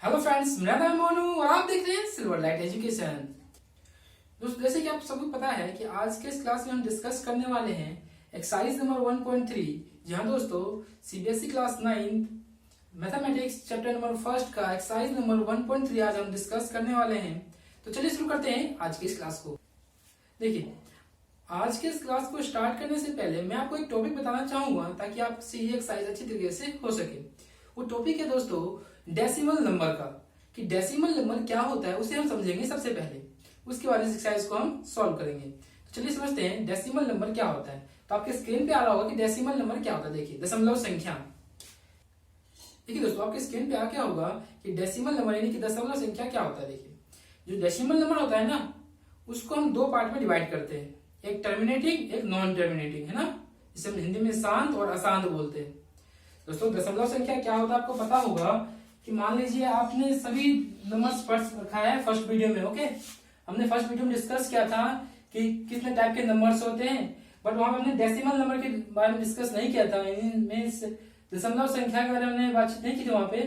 Hello friends, मेरा नाम मोनू और आप देख रहे हैं सिल्वर लाइट एजुकेशन। दोस्तों, जैसे कि आप सबको पता है कि आज के इस क्लास में हम डिस्कस करने वाले हैं एक्सरसाइज नंबर 1.3। जहां दोस्तों CBSE class 9 mathematics chapter number first का एक्सरसाइज नंबर 1.3 आज हम डिस्कस करने वाले हैं। तो चलिए शुरू करते हैं आज की इस क्लास को। देखिए, आज के इस क्लास को स्टार्ट करने से पहले मैं आपको एक टॉपिक बताना चाहूंगा ताकि आपसे ये एक्सरसाइज अच्छी तरीके से हो सके। वो टॉपिक है दोस्तों डेसिमल नंबर का, कि डेसिमल नंबर क्या होता है उसे हम समझेंगे सबसे पहले, उसके बाद इस एक्सरसाइज को हम सॉल्व करेंगे। तो चलिए समझते हैं डेसिमल नंबर क्या होता है। तो आपके स्क्रीन पे आ रहा होगा कि डेसिमल नंबर क्या होता है। देखिए, दशमलव संख्या। देखिए दोस्तों, आपके स्क्रीन पे आ क्या होगा कि डेसिमल नंबर यानी कि दशमलव संख्या क्या होता है। देखिए, जो डेसिमल नंबर होता है ना, उसको हम दो पार्ट में डिवाइड करते हैं, एक टर्मिनेटिंग एक नॉन टर्मिनेटिंग, है ना। इसे हम हिंदी में शांत और अशांत बोलते हैं। दोस्तों, दशमलव संख्या क्या होता है आपको पता होगा कि मान लीजिए आपने सभी नंबर्स पढ़ रखा है फर्स्ट वीडियो में। ओके, हमने फर्स्ट वीडियो में डिस्कस किया था कि कितने टाइप के नंबर्स होते हैं, बट वहां पर हमने डेसिमल नंबर के बारे में डिस्कस नहीं किया था। दशमलव संख्या के बारे में हमने बातचीत नहीं की थी वहां पे।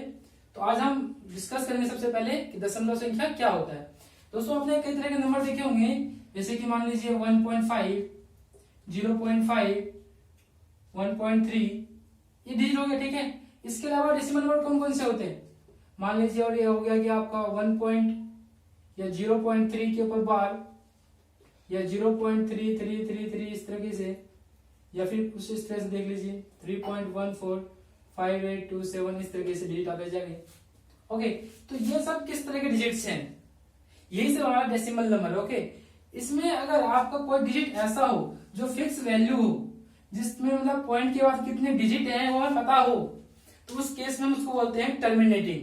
तो आज हम डिस्कस करेंगे सबसे पहले कि दशमलव संख्या क्या होता है। दोस्तों, आपने कई तरह के नंबर देखे होंगे, जैसे कि मान लीजिए 1.5, 0.5, 1.3, ये डिजिट हो गया। ठीक है, इसके अलावा डेसिमल नंबर कौन कौन से होते हैं मान लीजिए, और ये हो गया कि आपका 1 या 0.3 के ऊपर बार, या 0.3333 इस तरीके से, या फिर कुछ इस तरह से देख लीजिए 3.145827 इस तरीके से डिजिट आते जाएंगे। ओके, तो ये सब किस तरह के डिजिट्स हैं, यही सब हमारा डेसिमल नंबर। ओके, इसमें अगर आपका कोई डिजिट ऐसा हो जो फिक्स वैल्यू हो, जिसमें मतलब पॉइंट के बाद कितने डिजिट हैं वो हमें पता हो, तो उस केस में हम उसको बोलते हैं टर्मिनेटिंग,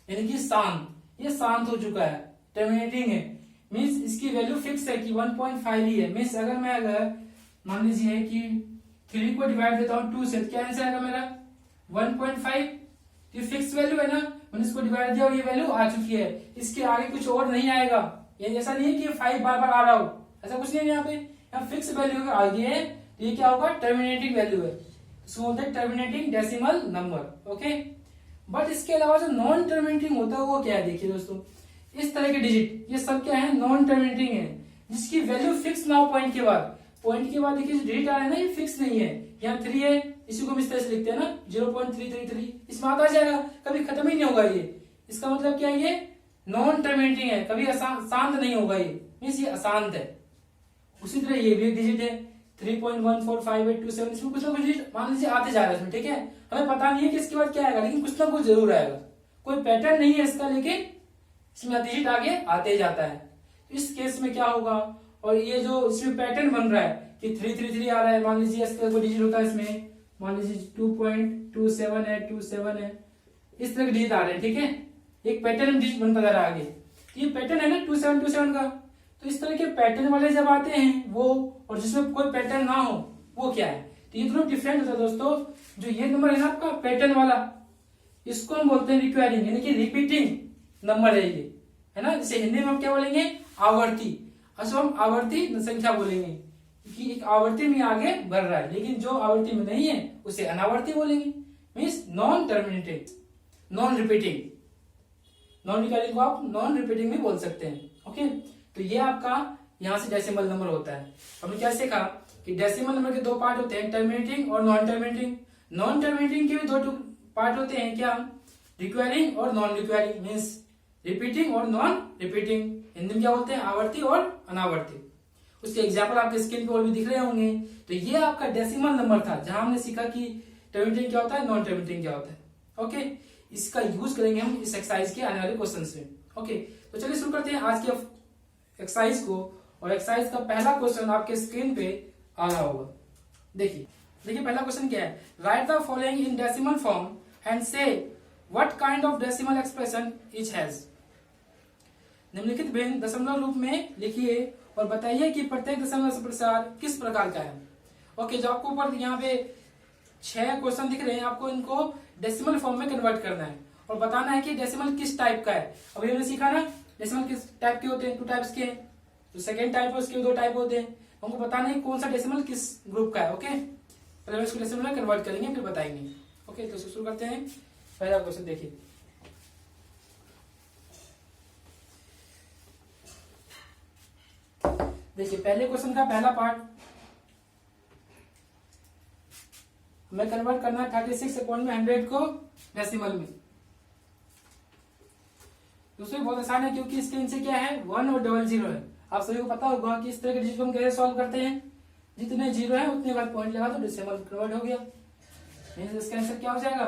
यानी कि शांत। ये शांत हो चुका है, टर्मिनेटिंग है। मीन्स इसकी वैल्यू फिक्स है कि 1.5 ही है। मीन्स अगर मान लीजिए कि 3 को डिवाइड देता हूँ 2 से, क्या आंसर आएगा मेरा 1.5। ये फिक्स वैल्यू है ना, मैंने इसको डिवाइड दिया और ये वैल्यू आ चुकी है। इसके आगे कुछ और नहीं आएगा। ये ऐसा नहीं है कि 5 बार बार आ रहा हो, ऐसा कुछ नहीं है। यहाँ पे यहाँ फिक्स वैल्यू के आगे है, ये क्या होगा टर्मिनेटिंग वैल्यू है, terminating decimal number. Okay, but इसके अलावा जो नॉन टर्मिनेटिंग होता है वो क्या है। देखिए दोस्तों, इस तरह के डिजिट ये सब क्या है, नॉन टर्मिनेटिंग है, जिसकी वैल्यू फिक्स ना हो पॉइंट के बाद। पॉइंट के बाद देखिए जो डिजिट आ रहा है ना, ये फिक्स नहीं है। यहाँ 3 है, इसी को हम इस तरह से लिखते हैं ना 0.333, इसमें आता जाएगा, कभी खत्म ही नहीं होगा ये। इसका मतलब क्या है, ये नॉन टर्मिनेटिंग है, कभी शांत नहीं होगा ये, मीन्स ये अशांत है। उसी तरह ये भी एक डिजिट है 3.145827, इसमें कुछ ना कुछ डिजिट मान लीजिए आते जा रहा है इसमें। ठीक है, हमें पता नहीं है कि इसके बाद क्या आएगा, लेकिन कुछ ना कुछ जरूर आएगा। कोई पैटर्न नहीं है इसका, लेकिन इसमें डिजिट आगे आते जाता है। इस केस में क्या होगा, और ये जो इसमें पैटर्न बन रहा है कि 333 आ रहा है, मान लीजिए इसका कोई डिजिट होता है इसमें, मान लीजिए 2.27 है, 27 है, इस तरह के डिजिट आ रहे हैं। ठीक है, एक पैटर्न डिजिट बनता जा रहा है आगे। ये पैटर्न है ना 2727 का। तो इस तरह के पैटर्न वाले जब आते हैं वो, और जिसमें कोई पैटर्न ना हो, वो क्या है। तो ये दोनों डिफरेंट होता है दोस्तों। जो ये नंबर है ना आपका पैटर्न वाला, इसको हम बोलते हैं रिक्वायरिंग, यानी कि रिपीटिंग नंबर है ये, है ना। जैसे हिंदी में हम क्या बोलेंगे, आवर्ती। अच्छा, हम आवर्ती संख्या बोलेंगे कि एक आवर्ती में आगे बढ़ रहा है, लेकिन जो आवर्ती में नहीं है उसे अनावर्ती बोलेंगे। Means non terminated, non repeating. Non recurring को आप नॉन रिपीटिंग भी बोल सकते हैं। ओके, तो ये आपका यहां से डेसिमल नंबर होता है। हमने क्या सीखा कि डेसिमल नंबर के दो पार्ट होते हैं, टर्मिनेटिंग और नॉन टर्मिनेटिंग। नॉन टर्मिनेटिंग के भी दो पार्ट होते हैं, क्या, रिक्वायरिंग और नॉन रिक्वायरिंग, मीन्स रिपीटिंग और नॉन रिपीटिंग। हिंदी में क्या बोलते हैं, आवर्ती और अनावर्ती। उसके एग्जाम्पल आपके स्क्रीन पे और भी दिख रहे होंगे। तो ये आपका डेसिमल नंबर था, जहां हमने सीखा कि टर्मिनेटिंग क्या होता है, नॉन टर्मिनेटिंग क्या होता है। ओके, इसका यूज करेंगे हम इस एक्सरसाइज के आने वाले क्वेश्चन में। ओके, तो चलिए शुरू करते हैं आज के एक्सरसाइज को। और एक्सरसाइज का पहला क्वेश्चन आपके स्क्रीन पे आ रहा होगा। देखिए पहला क्वेश्चन क्या है, write the following in decimal form and say what kind of decimal expression each has. निम्नलिखित भिन्न दशमलव रूप में लिखिए और बताइए कि प्रत्येक दशमलव प्रसार किस प्रकार का है। ओके, जो आपको ऊपर यहाँ पे 6 क्वेश्चन दिख रहे हैं, आपको इनको डेसिमल फॉर्म में कन्वर्ट करना है और बताना है कि डेसिमल किस टाइप का है। अभी हमने सीखा ना डेसिमल किस टाइप के होते हैं, 2 टाइप्स के हैं। जो सेकेंड टाइप है उसके 2 टाइप होते हैं। हमको बताना है कौन सा डेसिमल किस ग्रुप का है। ओके, पहले इसको डेसिमल में कन्वर्ट करेंगे फिर बताएंगे। ओके, तो शुरू करते हैं। पहला क्वेश्चन देखिए, देखिए पहले क्वेश्चन का पहला पार्ट हमें कन्वर्ट करना है 36 अपॉन में 100 को डेसिमल में। दूसरे बहुत आसान है क्योंकि इसके नीचे क्या है 1 और 00 है। आप सभी को पता होगा कि इस तरह के डिजिट को हम कैसे सॉल्व करते हैं, जितने जीरो है उतने बाद पॉइंट लगा दो, डेसिमल कन्वर्ट हो गया। इसका आंसर क्या हो जाएगा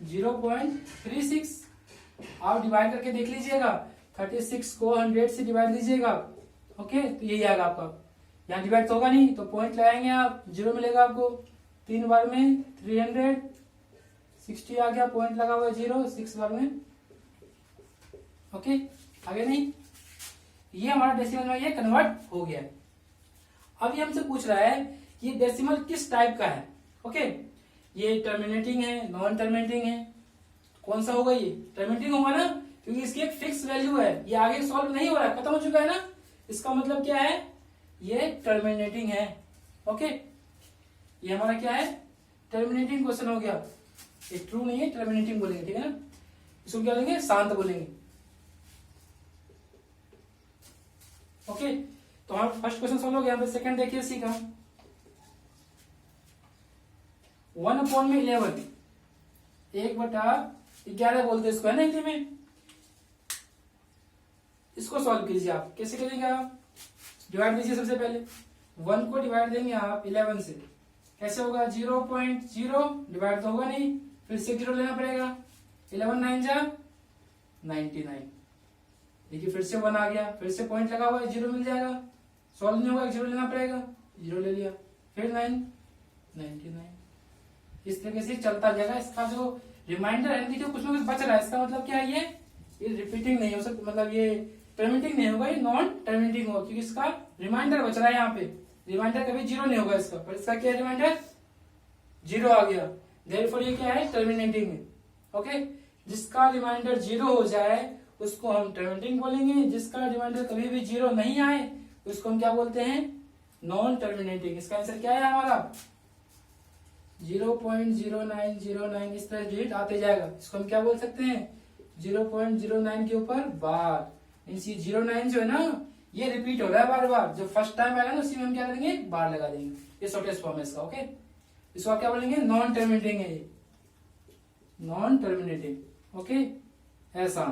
0.36। आप डिवाइड करके देख लीजिएगा, 36 को 100 से डिवाइड लीजिएगा, ओके, तो यही आएगा आपका। यहाँ डिवाइड तो होगा नहीं तो पॉइंट लगाएंगे आप, जीरो मिलेगा आपको। 3 बार में 360 आ गया, पॉइंट लगा हुआ 0, 6 बार में, ओके, आगे नहीं। ये हमारा डेसिमल में ये कन्वर्ट हो गया। अब ये हमसे पूछ रहा है कि डेसिमल किस टाइप का है, ओके। ये टर्मिनेटिंग है, नॉन टर्मिनेटिंग है, कौन सा होगा ये टर्मिनेटिंग होगा ना, क्योंकि इसकी एक फिक्स वैल्यू है, ये आगे सॉल्व नहीं हो रहा है, खत्म हो चुका है ना। इसका मतलब क्या है, ये टर्मिनेटिंग है, ओके। ये हमारा क्या है टर्मिनेटिंग क्वेश्चन हो गया। ये ट्रू नहीं है, टर्मिनेटिंग बोलेंगे, ठीक है ना। इसको क्या बोलेंगे शांत बोलेंगे, ओके। तो हमारा फर्स्ट क्वेश्चन सॉल्व हो गया। सेकंड देखिए इसी का 1 अपॉन में 11, 1/11 बोलते इसको, है ना हिंदी में। इसको सॉल्व कीजिए आप, कैसे करेंगे आप, डिवाइड दीजिए सबसे पहले। 1 को डिवाइड देंगे आप 11 से, कैसे होगा 0.0, डिवाइड तो होगा नहीं, फिर से 0 लेना पड़ेगा। 11 9 जा 99, देखिए फिर से 1 आ गया, फिर से पॉइंट लगा हुआ है, 0 मिल जाएगा। सॉल्व नहीं होगा, 0 लेना पड़ेगा, 0 ले लिया, फिर 9 99। इस तरीके से चलता जाएगा। इसका जो रिमाइंडर है, देखिए कुछ ना कुछ बच रहा है, इसका मतलब क्या है, ये रिपीटिंग नहीं हो सकता, मतलब ये टर्मिनेटिंग नहीं होगा, ये नॉन टर्मिनेटिंग होगा, क्योंकि इसका रिमाइंडर बच रहा है। यहाँ पे रिमाइंडर कभी 0 नहीं होगा इसका, पर इसका क्या रिमाइंडर 0 आ गया, देयरफॉर ये क्या है टर्मिनेटिंग है, ओके। जिसका रिमाइंडर 0 हो जाए उसको हम टर्मिनेटिंग बोलेंगे, जिसका रिमाइंडर कभी भी 0 नहीं आए उसको हम क्या बोलते हैं नॉन टर्मिनेटिंग। इसका आंसर क्या है हमारा 0.0909। इस तरह डिजिट आते जाएगा, इसको हम क्या बोल सकते हैं 0.09 के ऊपर बार। मीन्स ये 09 जो है ना ये रिपीट हो रहा है बार बार, जो फर्स्ट टाइम आएगा ना उसी में हम क्या करेंगे बार लगा देंगे। ये शॉर्टेस्ट फॉर्म है इसका, ओके। इसको आप क्या बोलेंगे नॉन टर्मिनेटिंग है, ये नॉन टर्मिनेटिंग, ओके, ऐसा।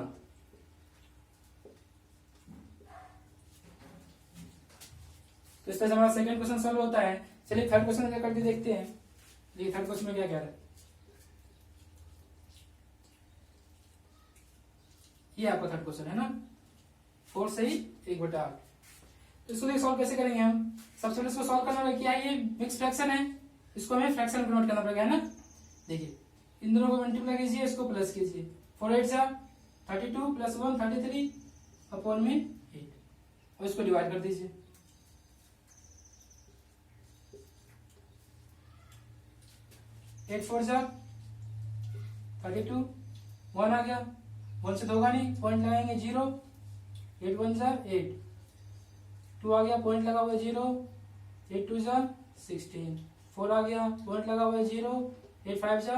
तो इस तरह से हमारा सेकंड क्वेश्चन सॉल्व होता है। चलिए थर्ड क्वेश्चन करके देखते हैं। देखिए थर्ड क्वेश्चन में क्या कह रहा है, ये आपका थर्ड क्वेश्चन है ना, 4 से ही 1/8। तो इसको सॉल्व कैसे करेंगे हम, सबसे पहले इसको सॉल्व करना है, क्या है ये मिक्स फ्रैक्शन है, इसको हमें फ्रैक्शन में कन्वर्ट करना पड़ेगा, है ना। देखिए इन दोनों को मल्टीप्लाई कीजिए, इसको प्लस कीजिए, 4 8 जा 32 + 1 33 अपॉन में 8, और इसको डिवाइड कर दीजिए। 8 4 जा 32, 1 आ गया, 1 से तो होगा नहीं, पॉइंट लगाएंगे 0, 8 1 जा 8, 2 आ गया, पॉइंट लगा हुआ है 0, 8 2 जा 16, 4 आ गया, पॉइंट लगा हुआ है 0, 8 5 जा,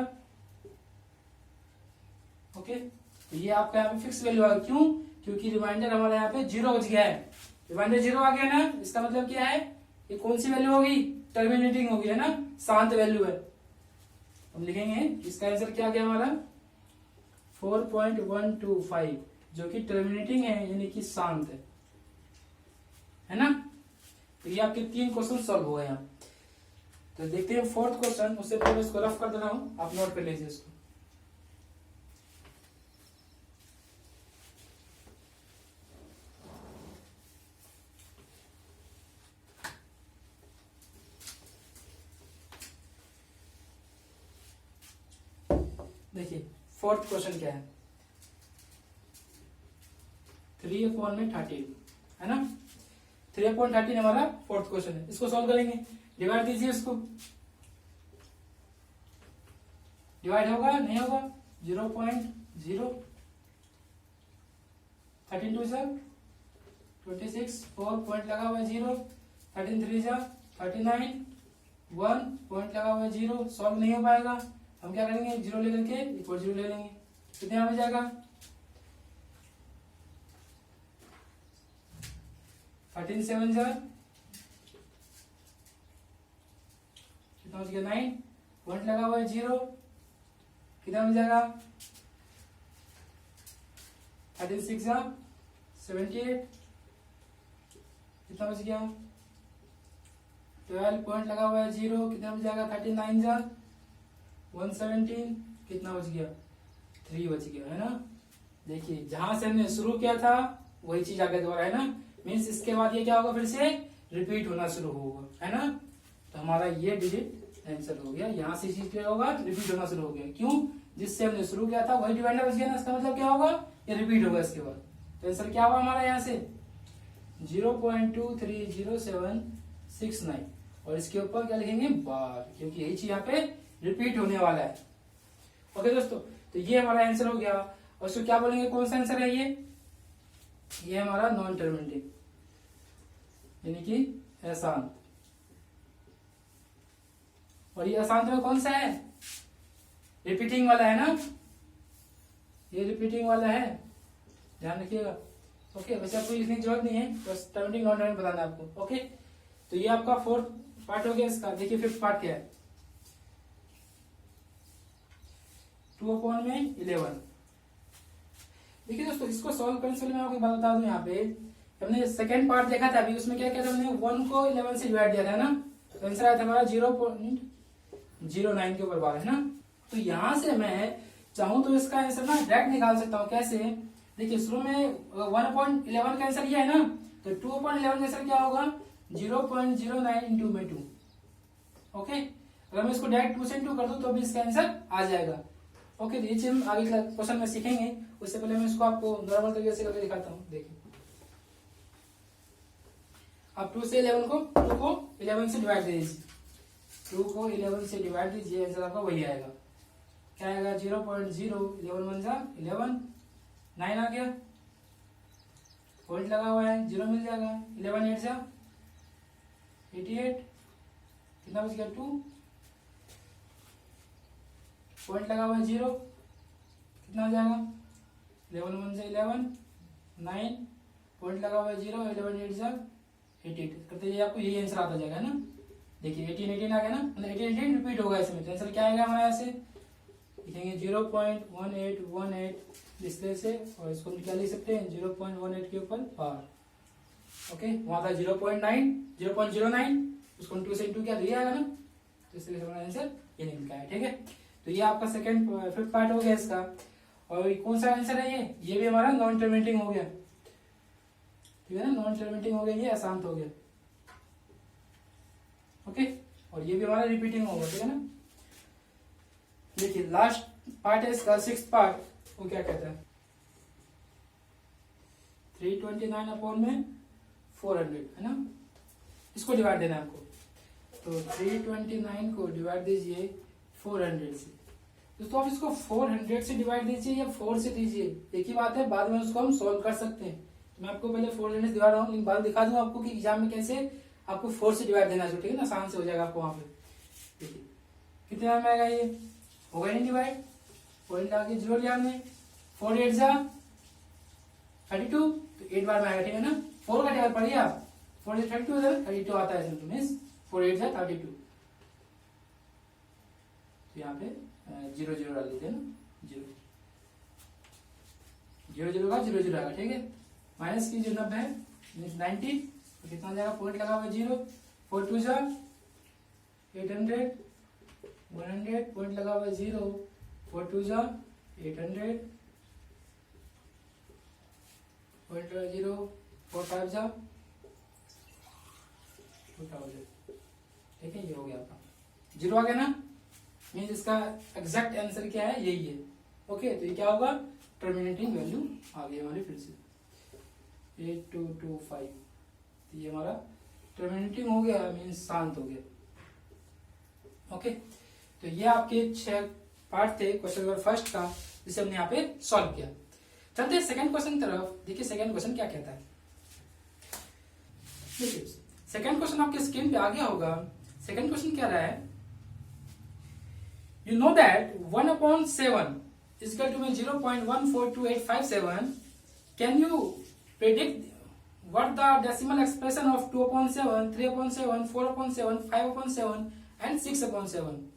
ओके। तो ये आपका यहाँ पे फिक्स वैल्यू आ गया, क्यों, क्योंकि रिमाइंडर हमारा यहाँ पे 0 बच गया है। रिमाइंडर 0 आ गया ना, इसका मतलब क्या है ये कौन सी वैल्यू होगी टर्मिनेटिंग होगी, है ना, शांत वैल्यू है। हम लिखेंगे इसका आंसर क्या गया हमारा 4.125, जो कि टर्मिनेटिंग है, यानी कि शांत है ना। तो ये आपके 3 क्वेश्चन सॉल्व हो गए यहाँ। तो देखते हैं फोर्थ क्वेश्चन, उससे पहले इसको रफ कर देना हूं, आप नोट कर लीजिए इसको। देखिए फोर्थ क्वेश्चन क्या है, 3/13 है ना, 3/13 हमारा फोर्थ क्वेश्चन है। इसको सॉल्व करेंगे, डिवाइड दीजिए, इसको डिवाइड होगा नहीं होगा 0.0, 13 2 जा 26, 4 पॉइंट लगा हुआ है 0, 13 3 जा 39, 1 पॉइंट लगा हुआ है 0, सॉल्व नहीं हो पाएगा। हम क्या करेंगे 0 लेकर के इक्वल 0 ले लेंगे, कितने आ जाएगा 13 7 जा बच गया 9, पॉइंट लगा हुआ है 0, कितना मिल जाएगा 13 6 78, कितना बच गया 12, पॉइंट लगा हुआ है 0, कितना बच जाएगा 39 117, कितना बच गया 3 बच गया, है ना। देखिए जहां से हमने शुरू किया था वही चीज आगे दोबारा, है ना। मीन्स इसके बाद ये क्या होगा, फिर से रिपीट होना शुरू होगा, है ना। तो हमारा ये डिजिट आंसर हो गया। यहाँ से चीज क्या होगा, रिपीट होना शुरू हो गया। क्यों, जिससे हमने शुरू किया था वही डिवाइडर बच गया ना, इसका मतलब क्या होगा, ये रिपीट होगा इसके बाद। तो आंसर क्या हुआ हमारा यहाँ से 0.230769, और इसके ऊपर क्या लिखेंगे बार, क्योंकि यही चीज यहाँ पे रिपीट होने वाला है। ओके दोस्तों, तो ये हमारा आंसर हो गया। और इसको क्या बोलेंगे, कौन सा आंसर है ये हमारा नॉन टर्मिनेटिंग, यानी कि अशांत। और ये अशांत में कौन सा है, रिपीटिंग वाला है ना, ये रिपीटिंग वाला है, ध्यान रखिएगा। ओके, वैसे आपको लिखने की जरूरत नहीं है, बस टर्मिनेटिंग नॉन टर्मिनेटिंग बताना है आपको। ओके, तो ये आपका 4th पार्ट हो गया इसका। देखिए 5th पार्ट क्या है, 2/11। देखिए दोस्तों, इसको सॉल्व करने से पहले मैं आपको एक बात बता दूं, यहाँ पे हमने सेकंड पार्ट देखा था अभी, उसमें क्या किया था हमने 1 को 11 से डिवाइड दिया था ना, तो आंसर आया था हमारा 0.09 के ऊपर बार, है ना। तो यहां से मैं चाहूं तो इसका आंसर ना डायरेक्ट निकाल सकता हूँ। कैसे, देखिए शुरू में 1/11 का आंसर ये है ना, तो 2/11 का आंसर क्या होगा 0.09 इंटू में 2। ओके, अगर मैं इसको डायरेक्ट 2 से इंटू कर दूं तो भी इसका आंसर आ जाएगा। ओके, तो ये चीज हम आगे क्वेश्चन में सीखेंगे, उससे पहले मैं इसको आपको नॉर्मल तरीके से करके दिखाता हूँ। देखिए आप 2 से 11 को 2 को 11 से डिवाइड दीजिए, 2 को 11 से डिवाइड दीजिए, आंसर आपका वही आएगा। क्या आएगा 0.0, 11 1 11, 9 आ गया, पॉइंट लगा हुआ है 0 मिल जाएगा, 11 8 88, कितना बच गया 2, पॉइंट लगा हुआ है 0, कितना हो जाएगा 11 1 11, 9, पॉइंट लगा हुआ है 0, 11 8 88 करते जाइए, आपको यही आंसर आता जाएगा ना। देखिए 18 18 आ गया ना, मतलब 18 18 रिपीट होगा इसमें, तो आंसर क्या आएगा हमारा यहाँ से लिखेंगे 0.1818 डिस्प्ले से, और इसको क्या लिख सकते हैं 0.18 के ऊपर बार। ओके, वहां था 0.09, उसको 2 से इंटू क्या दिया आएगा ना, तो इसलिए हमारा आंसर ये निकल है। ठीक है, तो ये आपका 5th पार्ट हो गया इसका। और कौन सा आंसर है ये भी हमारा नॉन टर्मिनेटिंग हो गया, ठीक है ना, नॉन टर्मिनेटिंग हो गया, ये अशांत हो गया। ओके, और ये भी हमारा रिपीटिंग होगा, ठीक है ना। देखिए लास्ट पार्ट है इसका 6th पार्ट, वो क्या कहता है 329/400, है ना। इसको डिवाइड देना है आपको, तो 329 को डिवाइड दीजिए 400 से। दोस्तों आप इसको 400 से डिवाइड दीजिए या 4 से दीजिए, एक ही बात है, बाद में उसको हम सोल्व कर सकते हैं। तो मैं आपको पहले 400 से दिखा रहा हूँ, लेकिन बाद दिखा दूंगा आपको कि एग्जाम में कैसे आपको 4 से डिवाइड देना चाहिए, ठीक है ना, आसान से हो जाएगा आपको वहां पे। देखिए कितने में आएगा, ये होगा नहीं डिवाइड, पॉइंट आगे 0 लिया हमने, 4 8 32, तो 8 बार में आएगा, ठीक है ना। 4 का टेबल पढ़िए आप, 4 8 32 32 आता है इसमें, मीन्स 4 8 32, तो यहाँ पे 0 0 डाल देते हैं ना, 0 0 0 का 0 0 आएगा, ठीक है। माइनस की 90 है मीन्स 90, तो कितना जाएगा, पॉइंट लगा हुआ 0, 4 2 800, 100, पॉइंट लगा हुआ 0, 4 2 800, पॉइंट 0, 4 5 2000, ठीक है, ये हो गया आपका 0 आ गया ना, मीन्स इसका एग्जैक्ट आंसर क्या है, यही है। ओके, तो ये क्या होगा, टर्मिनेटिंग वैल्यू आ गई हमारी फिर से 8225, तो ये हमारा टर्मिनेटिंग हो गया, मीन्स शांत हो गया। ओके, तो ये आपके 6 पार्ट थे क्वेश्चन नंबर फर्स्ट का, जिसे हमने यहाँ पे सॉल्व किया। चलते हैं सेकंड क्वेश्चन की तरफ। देखिए सेकंड क्वेश्चन क्या कहता है, देखिए सेकंड क्वेश्चन आपके स्क्रीन पे आ गया होगा। सेकंड क्वेश्चन क्या रहा है, you know that 1/7 is equal to 0.142857. Can you predict what the decimal expression of 2/7, 3/7, 4/7, 5/7 and 6/7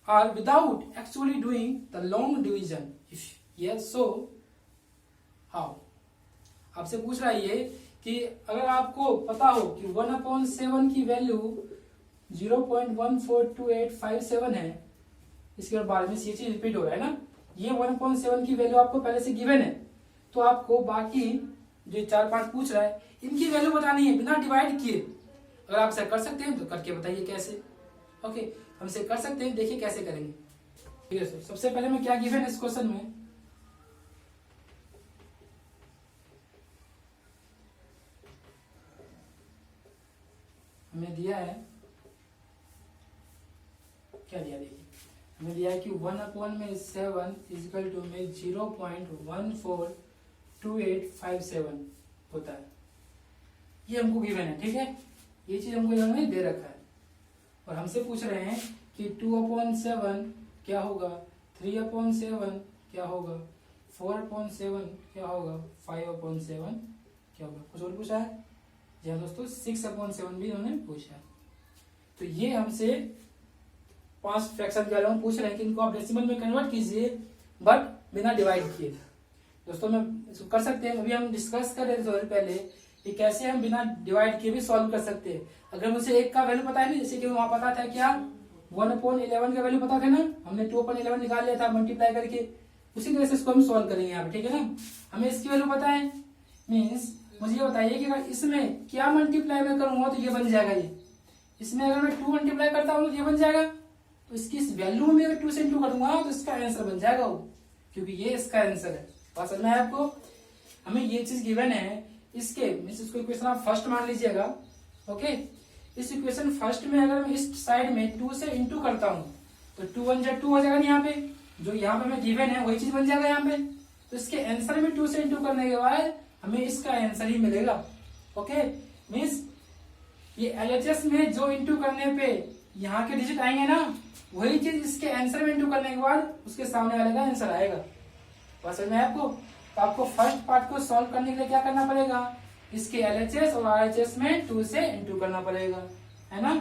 are without actually doing the long division? If yes, so how? आपसे पूछ रहा है ये कि अगर आपको पता हो कि 1/7 की वैल्यू 0.142857 है, इसके बाद में ये चीज रिपीट हो रहा है ना, ये 1/7 की वैल्यू आपको पहले से गिवन है, तो आपको बाकी जो 4-5 पूछ रहा है इनकी वैल्यू बतानी है बिना डिवाइड किए। अगर आप इसे कर सकते हैं तो करके बताइए कैसे। ओके, हम इसे कर सकते हैं, देखिए कैसे करेंगे। ठीक है सर, सबसे पहले में क्या गिवन है इस क्वेश्चन में, हमें दिया है, क्या दिया देखिए, हमें दिया है कि 1/7 इजिकल टू में 0.142857 होता है, ये हमको गिवन है। ठीक है, ये चीज हमको इन्होंने दे रखा है और हमसे पूछ रहे हैं कि 2/7 क्या होगा, 3/7 क्या होगा, 4/7 क्या होगा, 5/7 क्या होगा। कुछ और पूछा है जी हाँ दोस्तों, 6/7 भी इन्होंने पूछा है। तो ये हमसे 5 फ्रैक्शन के बारे में पूछ रहे हैं कि इनको आप डेसिमल में कन्वर्ट कीजिए बट बिना डिवाइड किए। दोस्तों मैं इसको कर सकते हैं, अभी हम डिस्कस कर रहे थे थोड़ी पहले कि कैसे हम बिना डिवाइड किए भी सॉल्व कर सकते हैं। अगर मुझे एक का वैल्यू पता है ना, जैसे कि वहां पता था क्या 1/11 का वैल्यू पता था ना, हमने 2/11 निकाल लिया था मल्टीप्लाई करके, उसी तरह से इसको हम सॉल्व करेंगे यहाँ पे। ठीक है ना, हमें इसकी वैल्यू पता है, मीन्स मुझे ये बताइए कि अगर इसमें क्या मल्टीप्लाई में करूंगा तो ये बन जाएगा, ये इसमें अगर मैं 2 मल्टीप्लाई करता हूँ तो ये बन जाएगा, तो इसकी इस वैल्यू में अगर 2 से इंटू कर दूंगा तो इसका आंसर बन जाएगा वो, क्योंकि ये इसका आंसर है। बात समझ में है आपको, हमें ये चीज गिवन है, इसके मीन्स इसको इक्वेशन आप फर्स्ट मान लीजिएगा। ओके, इस इक्वेशन फर्स्ट में अगर मैं इस साइड में 2 से इंटू करता हूँ तो 2 1 जा 2 हो जाएगा, यहाँ पे जो यहाँ पे हमें गिवन है वही चीज बन जाएगा यहाँ पे, तो इसके आंसर में 2 से इंटू करने के बाद हमें इसका आंसर ही मिलेगा। ओके, मीन्स ये एलएचएस में जो इंटू करने पे यहाँ के डिजिट आएंगे ना, वही चीज इसके आंसर में इंटू करने के बाद उसके सामने वाले का आंसर आएगा। बात समझ में आपको, तो आपको फर्स्ट पार्ट को सॉल्व करने के लिए क्या करना पड़ेगा, इसके एलएचएस और आरएचएस में 2 से इंटू करना पड़ेगा, है ना।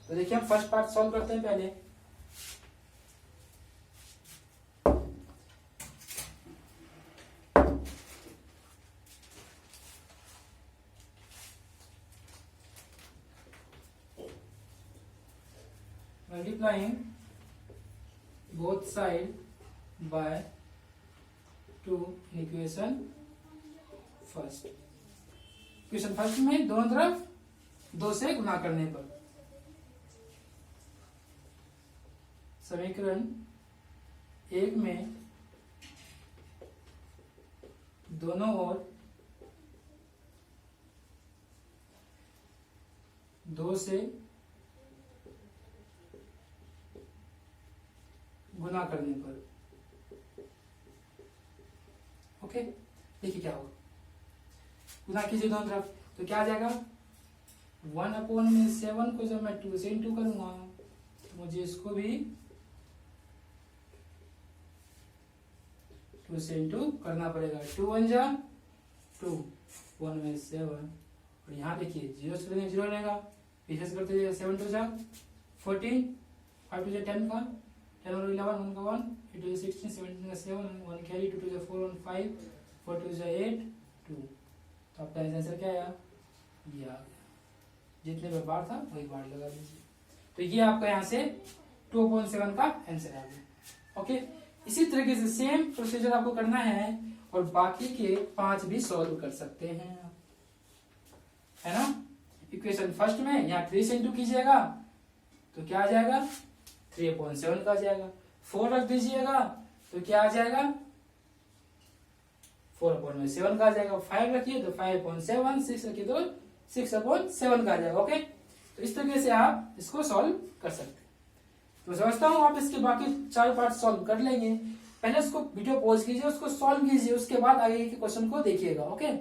तो देखिए हम फर्स्ट पार्ट सॉल्व करते हैं पहले। multiplying both side by 2 in equation first। Equation first में दोनों तरफ 2 से गुना करने पर समीकरण 1 में दोनों ओर 2 से गुना करने पर। ओके, देखिए क्या होगा, गुना कीजिए दोनों तरफ तो क्या आ जाएगा, 1/7 को जब मैं 2 से इंटू करूंगा तो मुझे इसको भी 2 से इंटू करना पड़ेगा। 2 1 जा 2, 1/7 और यहाँ देखिए 0 से 0 रहेगा, पीछे से करते 7 2 जा 14, 5 2 जा 10 का 10 और 11 1 का 1, 8 2 16, 17 का 7, 1 कैरी 2 2 जा 4 1 5, 4 2 जा 8 2। तो आपका आंसर क्या आया, ये आ गया, जितने पे बार था वही बार लगा दीजिए। तो ये आपका यहाँ से 2/7 का आंसर आ गया। ओके, इसी तरीके से सेम प्रोसीजर आपको करना है और बाकी के 5 भी सॉल्व कर सकते हैं, है ना। इक्वेशन फर्स्ट में यहाँ 3 से इंटू कीजिएगा तो क्या आ जाएगा, 3/7 का आ जाएगा। 4 रख दीजिएगा तो क्या आ जाएगा, 4/7 का आ जाएगा। 5 रखिए तो 5/7, 6 रखिए तो 6/7 का आ जाएगा। ओके, तो इस तरीके से आप इसको सॉल्व कर सकते हैं। तो समझता हूँ आप इसके बाकी 4 पार्ट सॉल्व कर लेंगे। पहले उसको वीडियो पॉज कीजिए, उसको सॉल्व कीजिए, उसके बाद आगे के क्वेश्चन को देखिएगा। ओके,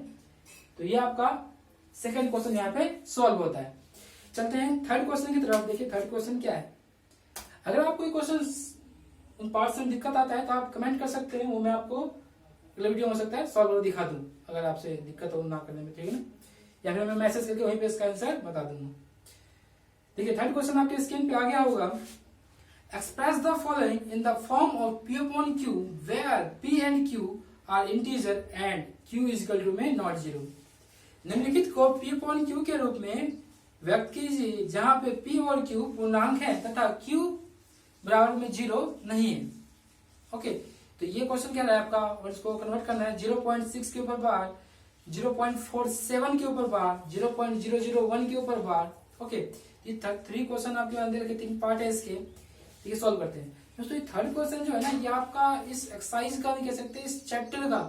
तो ये आपका सेकंड क्वेश्चन यहाँ पे सॉल्व होता है। चलते हैं थर्ड क्वेश्चन की तरफ। देखिए थर्ड क्वेश्चन क्या है। अगर आपको क्वेश्चन उन पार्ट में दिक्कत आता है तो आप कमेंट कर सकते हैं, वो मैं आपको अगले वीडियो हो सकता है सॉल्व दिखा दूं अगर आपसे दिक्कत हो ना करने में, ठीक है ना, या फिर मैं मैसेज करके वहीं पे इसका आंसर बता दूंगा। देखिए थर्ड क्वेश्चन आपके स्क्रीन पे आ गया होगा। Express the following in the form of P upon Q where P and Q are integer and Q is equal to में नॉट जीरो। निम्नलिखित को P upon Q के रूप में व्यक्त कीजिए जहां पे P और Q पूर्णांक है तथा Q बराबर में जीरो नहीं है। ओके, तो ये क्वेश्चन क्या रहा है आपका, और इसको कन्वर्ट करना है 0.6 के ऊपर बार, 0.47 के ऊपर बार, 0.001 के ऊपर बार। ओके, ये थ्री क्वेश्चन आपके अंदर के 3 पार्ट है इसके, ये सॉल्व करते हैं दोस्तों। ये थर्ड क्वेश्चन जो है ना, ये आपका इस एक्सरसाइज का भी कह सकते हैं, इस चैप्टर का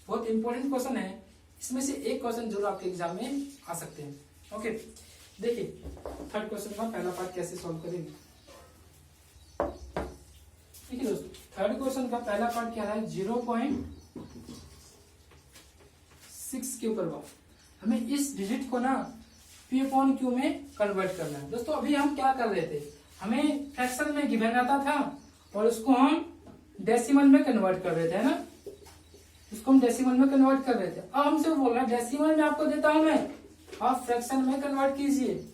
बहुत इंपॉर्टेंट क्वेश्चन है। इसमें से एक क्वेश्चन जरूर आपके एग्जाम में आ सकते हैं। ओके, देखिए थर्ड क्वेश्चन का पहला पार्ट कैसे सॉल्व करेंगे। देखिए दोस्तों, थर्ड क्वेश्चन का पहला पार्ट क्या है, 0.6 के ऊपर बार। हमें इस डिजिट को ना P upon Q में कन्वर्ट करना है। दोस्तों अभी हम क्या कर रहे थे, हमें फ्रैक्शन में गिवन आता था और उसको हम डेसिमल में कन्वर्ट कर रहे थे, है ना, उसको हम डेसिमल में कन्वर्ट कर रहे थे। अब हमसे वो बोल रहा है डेसिमल में आपको देता हूं मैं, आप फ्रैक्शन में कन्वर्ट कीजिए।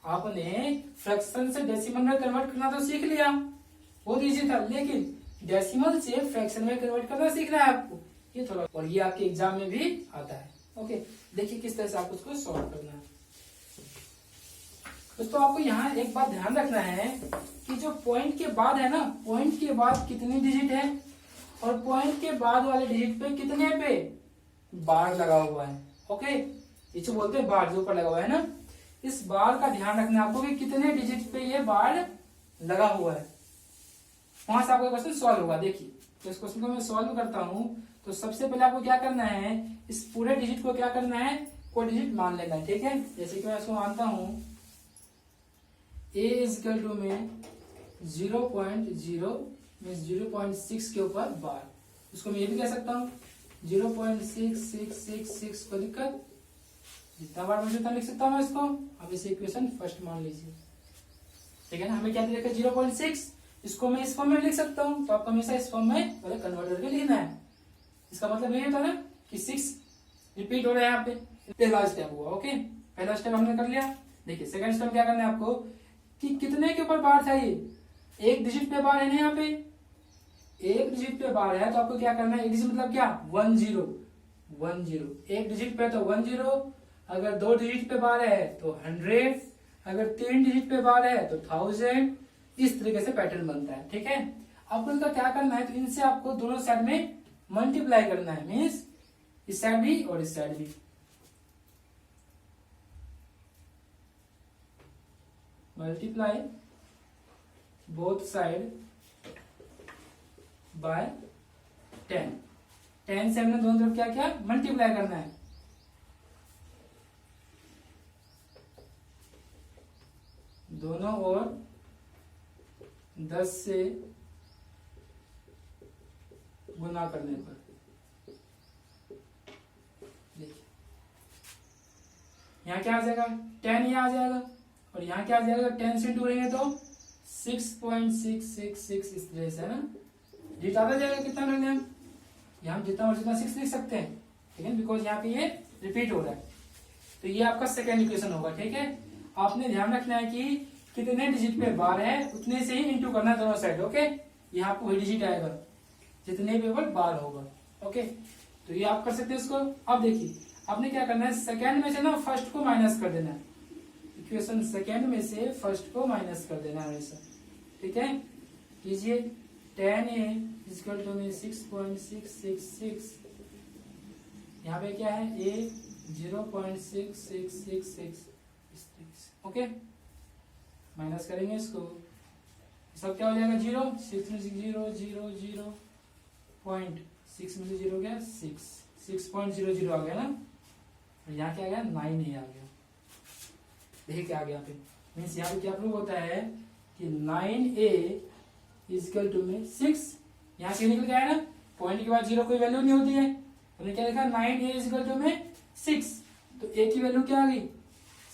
आपने फ्रैक्शन से डेसिमल में कन्वर्ट करना तो सीख लिया, बहुत इजी था, लेकिन डेसिमल से फ्रैक्शन में कन्वर्ट करना सीखना है आपको, ये थोड़ा, और ये आपके एग्जाम में भी आता है। ओके, देखिए किस तरह से आपको उसको सॉल्व करना है। दोस्तों आपको यहाँ एक बात ध्यान रखना है कि जो पॉइंट के बाद है ना, पॉइंट के बाद कितनी डिजिट है और पॉइंट के बाद वाले डिजिट पे कितने पे बार लगा हुआ है। ओके, ये जो बोलते हैं बार जो ऊपर लगा हुआ है ना, इस बार का ध्यान रखना है आपको कि कितने डिजिट पे ये बार लगा हुआ है, वहां से आपका क्वेश्चन सॉल्व होगा। देखिए तो इस क्वेश्चन को मैं सॉल्व करता हूं, तो सबसे पहले आपको क्या करना है, इस पूरे डिजिट को क्या करना है, कोई डिजिट मान लेना है। ठीक है, जैसे कि मैं इसको मानता हूं a इज इक्वल टू में 0.0 मीन्स 0.6 के ऊपर बार, उसको मैं ये भी कह सकता हूँ 0.6666 को लिखकर जितना बार मुझे उतना लिख सकता हूँ मैं इसको। अब इसे इक्वेशन फर्स्ट मान लीजिए, ठीक है ना, हमें क्या दिया 0.6, इसको मैं इस फॉर्म में लिख सकता हूँ, तो आपको हमेशा इस फॉर्म में पहले कन्वर्ट करके लिखना है। इसका मतलब ये होता है ना कि 6 रिपीट हो रहा है यहाँ पे, पहला स्टेप हुआ। ओके, पहला स्टेप हमने कर लिया। देखिए सेकंड स्टेप क्या करना है आपको कि कितने के ऊपर बार था, ये एक डिजिट पे बार है ना, यहाँ पे एक डिजिट पे बार है, तो आपको क्या करना है, एक डिजिट मतलब क्या 10 एक डिजिट पे तो 10, अगर 2 डिजिट पे बार है तो 100, अगर 3 डिजिट पे बार है तो 1000। इस तरीके से पैटर्न बनता है। ठीक है, आपको इनका क्या करना है, तो इनसे आपको दोनों साइड में मल्टीप्लाई करना है, मीन्स इस साइड भी और इस साइड भी। मल्टीप्लाई बोथ साइड बाय 10 से हमने दोनों तरफ क्या क्या मल्टीप्लाई करना है। दोनों ओर 10 से गुना करने पर देखिए यहाँ क्या आ जाएगा 10, ये आ जाएगा, और यहाँ क्या आ जाएगा 10 से 2 रहेंगे तो 6.666 इस तरह से, है ना, डिजिट आता जाएगा। कितना करने हम यहाँ जितना और जितना 6 लिख सकते हैं, ठीक है, बिकॉज यहाँ पे ये रिपीट हो रहा है। तो ये आपका सेकेंड इक्वेशन होगा। ठीक है, आपने ध्यान रखना है कि कितने डिजिट पे बार है उतने से ही इंटू करना दोनों साइड। ओके, यहाँ आपको वही डिजिट आएगा जितने पे बार होगा। ओके, तो ये आप कर सकते हैं इसको। अब देखिए आपने क्या करना है, सेकेंड में से ना फर्स्ट को माइनस कर देना है, इक्वेशन सेकेंड में से फर्स्ट को माइनस कर देना है हमेशा। ठीक है, कीजिए 10a इक्वल टू में 6.666, यहाँ पे क्या है a 0.6666। ओके, माइनस करेंगे इसको, सब क्या हो जाएगा 0, 6 में से 0 गया 6.00 आ गया ना, यहाँ क्या आ गया 9 आ गया। देखिए क्या आ गया यहाँ पे, मीन्स यहाँ पे क्या प्रूव होता है कि 9a इक्वल टू में 6, यहाँ से निकल गया है ना, पॉइंट के बाद 0 कोई वैल्यू नहीं होती है, हमने क्या लिखा 9a इक्वल टू में 6, तो a की वैल्यू क्या आ गई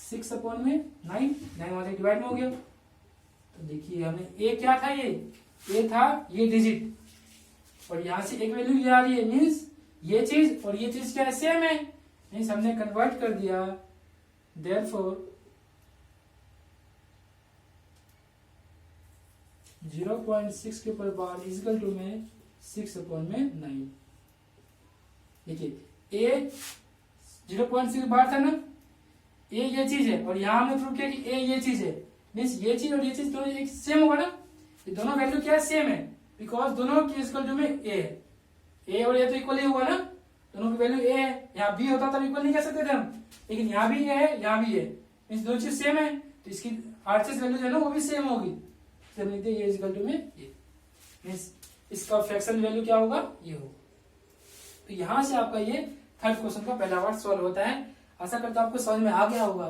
6 अपॉन में 9 वहां से डिवाइड में हो गया। तो देखिए हमने a क्या था, ये था ये डिजिट, और यहाँ से एक वैल्यू ये आ रही है, मीन्स ये चीज और ये चीज क्या है सेम है, मीन्स हमने कन्वर्ट कर दिया। देयरफॉर 0.6 के ऊपर बार इजिकल टू में 6/9। देखिए ए 0.6 बार था ना, ए ये चीज है और यहाँ हमने प्रूव किया कि ए ये चीज है, मीन्स ये चीज और ये चीज दोनों एक सेम होगा ना, ये दोनों वैल्यू क्या है, सेम है, बिकॉज दोनों की इक्वल टू में ए है, ए और ए तो इक्वल ही हुआ ना, दोनों की वैल्यू ए है। यहाँ बी होता तब इक्वल नहीं कह सकते थे हम, लेकिन यहाँ भी ए है यहाँ भी है, मीन्स दोनों चीज सेम है, तो इसकी आरएचएस वैल्यू जो है ना वो भी सेम होगी, तो हम लिखते हैं ए इक्वल टू में ए, मीन्स इसका फ्रैक्शन वैल्यू क्या होगा, ये होगा। तो यहां से आपका ये थर्ड क्वेश्चन का पहला पार्ट सॉल्व होता है। आशा करता हूं आपको समझ में आ गया होगा,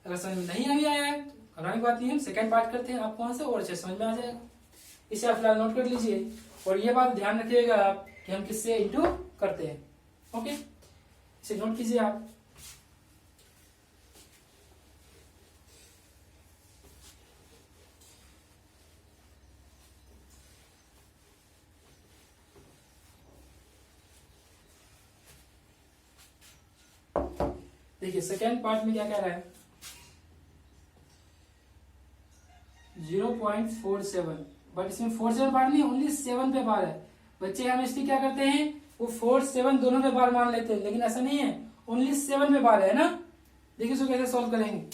अगर समझ में नहीं अभी आया है तो कराने की बात नहीं है, हम सेकंड पार्ट करते हैं, आपको वहां से और अच्छे समझ में आ जाएगा। इसे आप फिलहाल नोट कर लीजिए और ये बात ध्यान रखिएगा आप कि हम किससे इंटू करते हैं। ओके, इसे नोट कीजिए आप। देखिए सेकेंड पार्ट में क्या कह रहा है, 0.47, बट इसमें 47 बार नहीं, ओनली 7 पे बार है। बच्चे हम इसकी क्या करते हैं, वो 4 7 दोनों पे बार मान लेते हैं, लेकिन ऐसा नहीं है, ओनली 7 पे बार है ना। देखिए इसको कैसे सॉल्व करेंगे।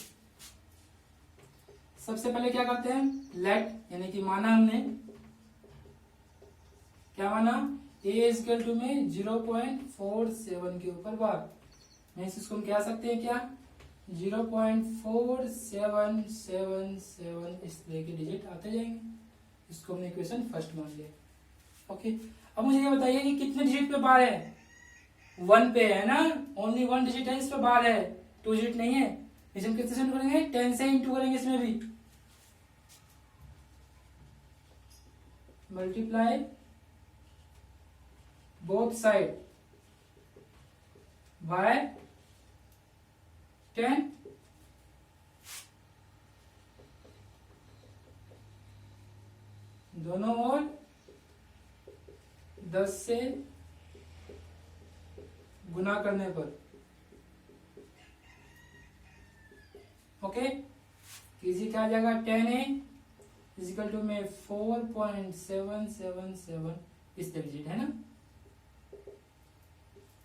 सबसे पहले क्या करते हैं, लेट यानी कि माना हमने, क्या माना, a इक्वल टू में 0.47 के ऊपर बार, इसको हम कह सकते हैं क्या, 0.4777 इस तरह के डिजिट आते जाएंगे, इसको हमने इक्वेशन फर्स्ट मान लिया। ओके, अब मुझे ये बताइए कि कितने डिजिट पे बार है, 1 पे है ना, ओनली 1 डिजिट है इस पे बार है, 2 डिजिट नहीं है। इसे हम कितने से इंटू करेंगे, 10 से इंटू करेंगे, इसमें भी मल्टीप्लाई बोथ साइड बाय 10, दोनों ओर 10 से गुना करने पर। ओके, इजी क्या आ जाएगा, 10a इजिकल टू में 4.777 इस डिजिट है ना,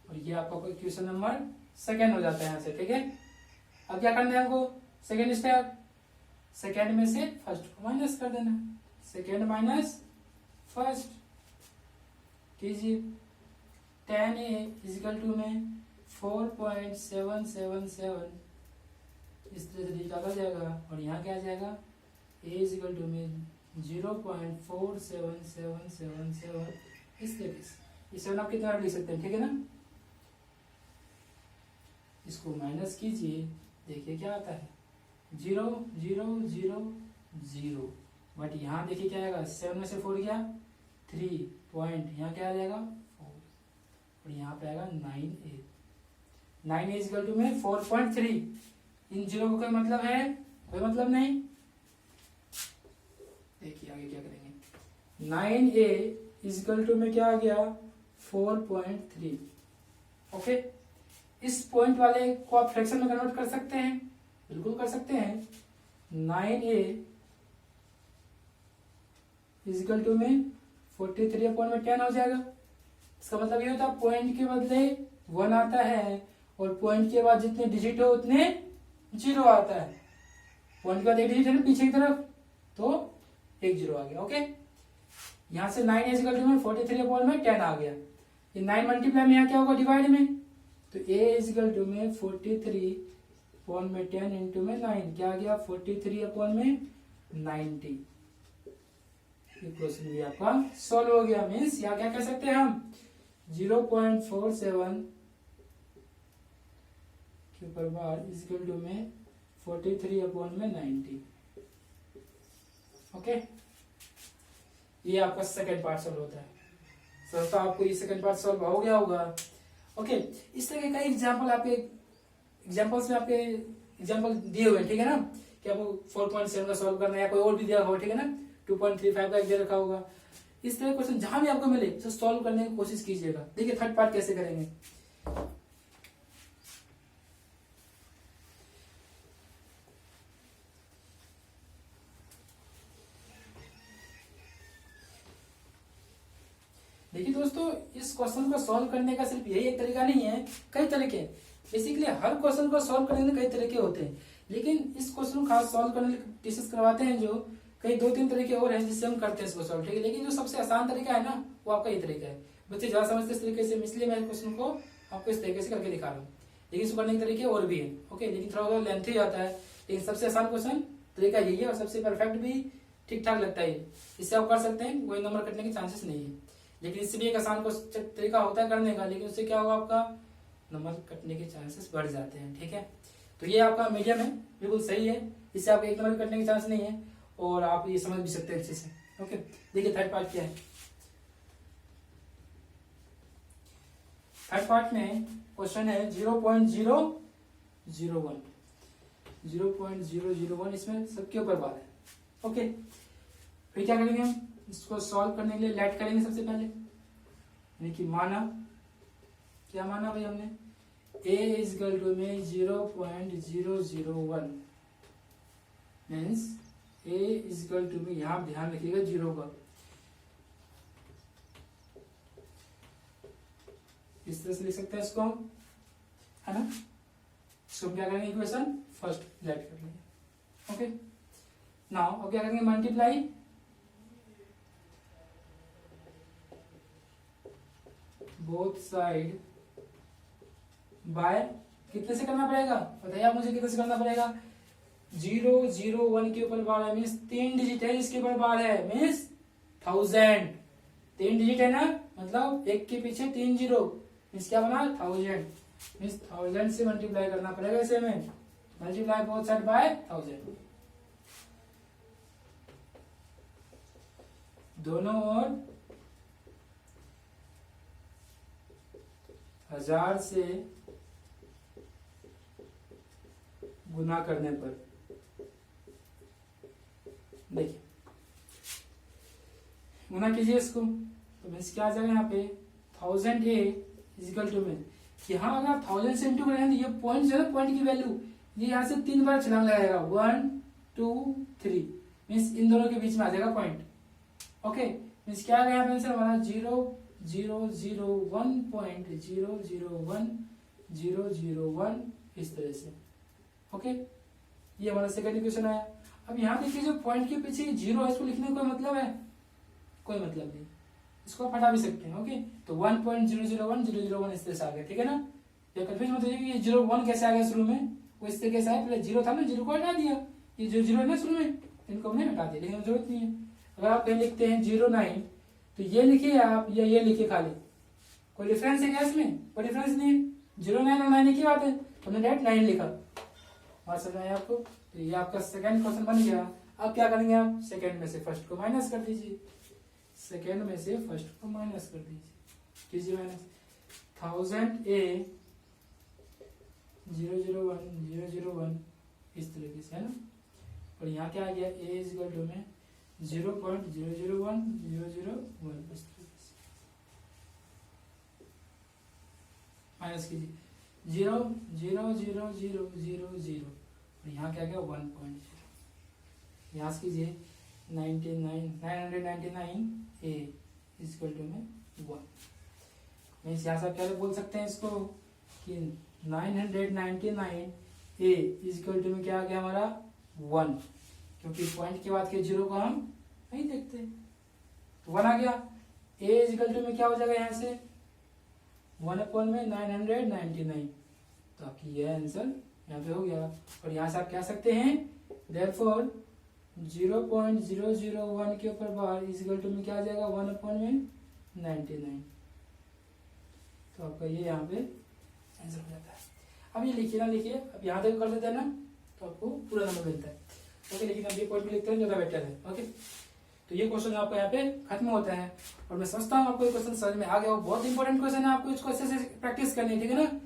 और ये आपका कोई क्वेश्चन नंबर सेकेंड हो जाता है यहाँ से। ठीक है, अब क्या करना है हमको, सेकेंड स्टेप, सेकेंड में से फर्स्ट को माइनस कर देना, सेकेंड माइनस फर्स्ट कीजिए, 10a इजिकल टू में 4.777 इस तरह से डिजिट आ जाएगा, और यहाँ क्या आ जाएगा, a इजिकल टू में 0.47777 इस तरीके से। इसे आप कितना लिख सकते हैं, ठीक है ना। इसको माइनस कीजिए, देखिए क्या आता है, 0 0 0 0, बट यहाँ देखिए क्या आएगा, 7 में से 4 गया 3 पॉइंट, यहाँ क्या आ जाएगा 4, और यहाँ पे आएगा 9a। 9a इक्वल टू में 4.3, इन जीरो को कोई मतलब है, कोई मतलब नहीं। देखिए आगे क्या करेंगे, 9a इक्वल टू में क्या आ गया 4.3। ओके, इस पॉइंट वाले को आप फ्रैक्शन में कन्वर्ट कर सकते हैं, बिल्कुल कर सकते हैं। 9a इजिकल टू में 43/10 हो जाएगा। इसका मतलब ये होता है पॉइंट के बदले 1 आता है, और पॉइंट के बाद जितने डिजिट हो उतने 0 आता है। पॉइंट के बाद एक डिजिट है ना पीछे की तरफ, तो एक 0 आ गया। ओके, यहां से 9 इजिकल टू में 43/10 आ गया। ये 9 मल्टीप्लाई में यहाँ क्या होगा, डिवाइड में, तो a इजिकल टू में 43/10 इंटू में 9 क्या आ गया, 43/90। क्वेश्चन भी आपका सॉल्व हो गया। मीन्स यहाँ क्या कह सकते हैं हम, 0.47 के ऊपर बार इजिकल टू में 43/90। ओके, ये आपका सेकंड पार्ट सॉल्व होता है। तो आपको ये सेकंड पार्ट सॉल्व हो गया होगा। ओके, इस तरह के कई एग्जाम्पल आपके एग्जाम्पल्स में आपके एग्जाम्पल दिए हुए हैं, ठीक है ना, कि आपको 4.7 का सॉल्व करना है, या कोई और भी दिया होगा, ठीक है ना, 2.35 का एक दे रखा होगा। इस तरह क्वेश्चन जहां भी आपको मिले तो सॉल्व करने की कोशिश कीजिएगा। देखिए थर्ड पार्ट कैसे करेंगे। देखिए दोस्तों, इस क्वेश्चन को सॉल्व करने का सिर्फ यही एक तरीका नहीं है, कई तरीके। बेसिकली हर क्वेश्चन को सॉल्व करने के कई तरीके होते हैं, लेकिन इस क्वेश्चन को खास सॉल्व करने टीचर्स करवाते हैं जो कई 2-3 तरीके और हैं जिससे हम करते हैं इसको सॉल्व, ठीक है। लेकिन जो सबसे आसान तरीका है ना, वो आपका ये तरीका है। बच्चे ज्यादा समझते इस तरीके से, इसलिए मैं क्वेश्चन को आपको इस तरीके से करके दिखा रहा हूँ। लेकिन इसको करने के तरीके और भी है, ओके। लेकिन थोड़ा बहुत लेंथी जाता है, लेकिन सबसे आसान क्वेश्चन तरीका यही है और सबसे परफेक्ट भी ठीक ठाक लगता है। इससे आप कर सकते हैं, कोई नंबर कटने के चांसेस नहीं है। लेकिन इससे भी एक आसान तरीका होता है करने का, लेकिन उससे क्या होगा, आपका नंबर कटने के चांसेस बढ़ जाते हैं, ठीक है। तो ये आपका मीडियम है, बिल्कुल सही है। इससे आपको एक नंबर कटने के चांस नहीं है और आप ये समझ भी सकते हैं अच्छे से, ओके। देखिए थर्ड पार्ट क्या है। थर्ड पार्ट में क्वेश्चन है 0.001 0.001, इसमें सबके ऊपर बार है, ओके। फिर क्या करेंगे हम, इसको सॉल्व करने के लिए लेट करेंगे सबसे पहले, यानी कि माना, क्या माना भाई हमने, a इज इक्वल टू में 0.001 means a is equal to में, यहां ध्यान रखिएगा जीरो का, इस तरह से लिख सकते हैं इसको हम, है ना। इसको क्या करेंगे, इक्वेशन फर्स्ट लेट कर लेंगे, ओके। नाउ अब क्या करेंगे, मल्टीप्लाई बोथ साइड बाय, कितने से करना पड़ेगा बताइए आप मुझे, कितने से करना पड़ेगा। 001 के ऊपर बार है, मीन्स 3 डिजिट है, इसके ऊपर बार है मीन्स 1000, 3 डिजिट है ना, मतलब एक के पीछे 3 जीरो, मीन्स क्या बना 1000, मीन्स 1000 से मल्टीप्लाई करना पड़ेगा इसे में, मल्टीप्लाई बोथ साइड बाय 1000, दोनों ओर 1000 से गुना करने पर, देखिए गुना कीजिए इसको, तो मीन्स क्या आ जाएगा यहाँ पे 1000 ए इजिकल टू में, यहाँ अगर आप 1000 से इंटू करेंगे तो ये पॉइंट जो है, पॉइंट की वैल्यू ये यहाँ से 3 बार छलांग लगाएगा, 1 2 3, मीन्स इन दोनों के बीच में आ जाएगा पॉइंट, ओके। मीन्स क्या आ गया आंसर हमारा 0.001 इस तरह से, ओके। ये हमारा सेकंड इक्वेशन आया। अब यहाँ देखिए जो पॉइंट के पीछे जीरो है, इसको लिखने का कोई मतलब है, कोई मतलब नहीं, इसको हटा भी सकते हैं, ओके। तो 1.001 इस तरह से आ गया, ठीक है ना। ये कंफ्यूज मत होइए कि ये 01 कैसे आ गया शुरू में, वो इस तरीके से आया, पहले जीरो था ना, जीरो को हटा दिया, ये जो जीरो है ना शुरू में, इनको हमने हटा दिया, लेकिन जरूरत नहीं है। अगर आप कहीं लिखते हैं 09 तो ये लिखिए आप, या ये लिखिए खाली, कोई डिफरेंस है क्या इसमें, कोई डिफरेंस नहीं है, 09 और 9 की बात है, हमने डायरेक्ट 9 लिखा, बात समझ आया आपको। तो ये आपका सेकंड क्वेश्चन बन गया। अब क्या करेंगे आप, सेकंड में से फर्स्ट को माइनस कर दीजिए, सेकंड में से फर्स्ट को माइनस कर दीजिए, कीजिए माइनस, 1000 ए 001 इस तरीके से, है ना। और यहाँ क्या आ गया, ए इज इक्वल टू में 0.001 इस तरीके से माइनस कीजिए, 0.000 और यहाँ क्या गया 1.0, यहाँ से कीजिए 999 ए इक्वल टू में 1, मीन्स यहाँ से क्या बोल सकते हैं इसको कि 999 ए इक्वल टू में क्या आ गया हमारा 1, क्योंकि पॉइंट के बाद के जीरो को हम नहीं देखते, तो 1 आ गया। ए इक्वल टू में क्या हो जाएगा, यहाँ से 1 में 999, तो आपकी यह आंसर यहाँ पे हो गया। और यहाँ से आप कह सकते हैं therefore 0.001 के ऊपर बार इक्वल टू में क्या आ जाएगा 1 में 99, तो आपका ये यहाँ पे आंसर हो जाता है। अब ये लिखिए ना, लिखिए अब यहाँ तक कर देते हैं ना, तो आपको पूरा नंबर मिलता है, ओके। लेकिन अब ये पॉइंट में लिखते हैं ज्यादा बेटर है, ओके। तो ये क्वेश्चन आपको यहाँ पे खत्म होता है, और मैं समझता हूँ आपको ये क्वेश्चन समझ में आ गया हो। बहुत इंपॉर्टेंट क्वेश्चन है, आपको इसको अच्छे से प्रैक्टिस करनी है, ठीक है ना।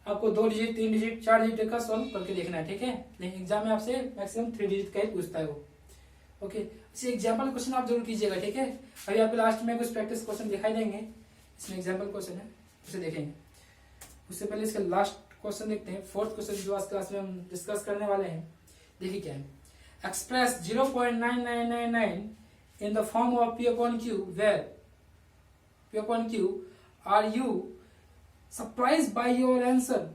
आपको 2 डिजिट 3 डिजिट 4 डिजिट का सॉल्व करके देखना है, ठीक है। लेकिन एग्जाम में आपसे मैक्सिमम 3 डिजिट का ही पूछता है वो, ओके। इसे एग्जाम्पल क्वेश्चन आप जरूर कीजिएगा, ठीक है। अभी आपको लास्ट में कुछ प्रैक्टिस क्वेश्चन दिखाई देंगे, इसमें एग्जाम्पल क्वेश्चन है, उसे देखेंगे। उससे पहले इसका लास्ट क्वेश्चन देखते हैं, फोर्थ क्वेश्चन जो आज क्लास में हम डिस्कस करने वाले हैं। देखिए क्या है, express 0.9999 in the form of P/Q where P upon Q, are you surprised by your answer